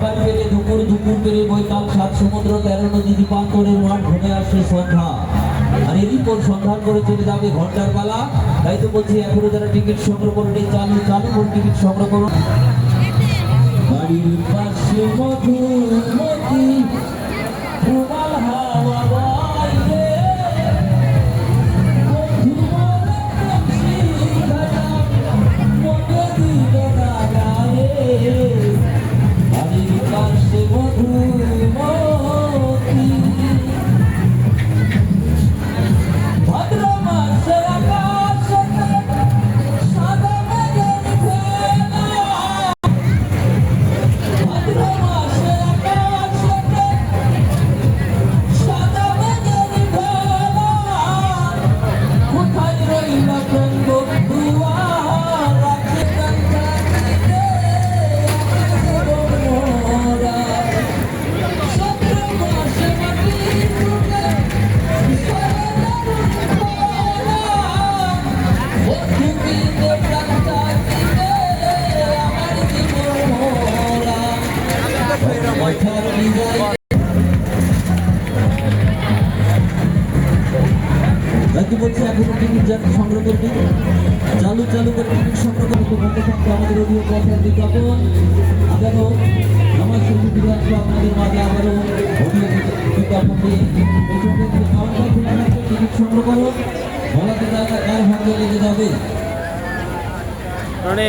সকাল পেলে দুপুর, দুপুর পেলে বৈকাল, সাত সমুদ্র 13 নদী দীপান্তরের মাঠ ঘুমে আসে সন্ধ্যা। আর এরই পর সন্ধান করে চলে যাবে ঘন্টার পালা। তাই তো বলছি এখনো যারা টিকিট সংগ্রহ করুন, চালু চালু করে টিকিট সংগ্রহ করুন। বাড়ির পাশে মধুমতি তোমার হাওয়া বাইরে, বাড়ির পাশে মধুমতি ভাদ্র মাসের আকাশে সাদা মেঘের ভেলা, ভাদ্র মাসের আকাশে সাদা মেঘের ভেলা, কোথায় রইল প্রেম বন্ধুয়া রাখে কান্দানিতে মোরা, চৈত্র মাসে মাটির বুকে বলছে এখনো টিকিট সংগ্রহ করবি, চালু চালু করে টিকিট সংগ্রহ করতে বলতে থাকবে আমাদের অডিও কথার বিজ্ঞাপন। আবারও আমার সঙ্গে ফিরে আসবো আপনাদের মাঝে, আবারও অডিও বিজ্ঞাপন দিয়ে টিকিট সংগ্রহ করো। বলাতে জায়গা কার ভাগ্যে লেগে যাবে। মানে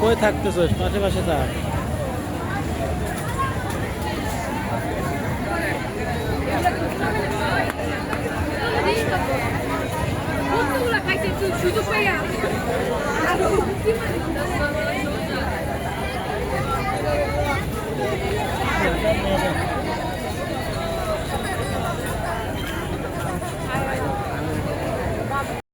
কই থাকতেছিস, পাশে পাশে থাক। সুযোগ পাইয়া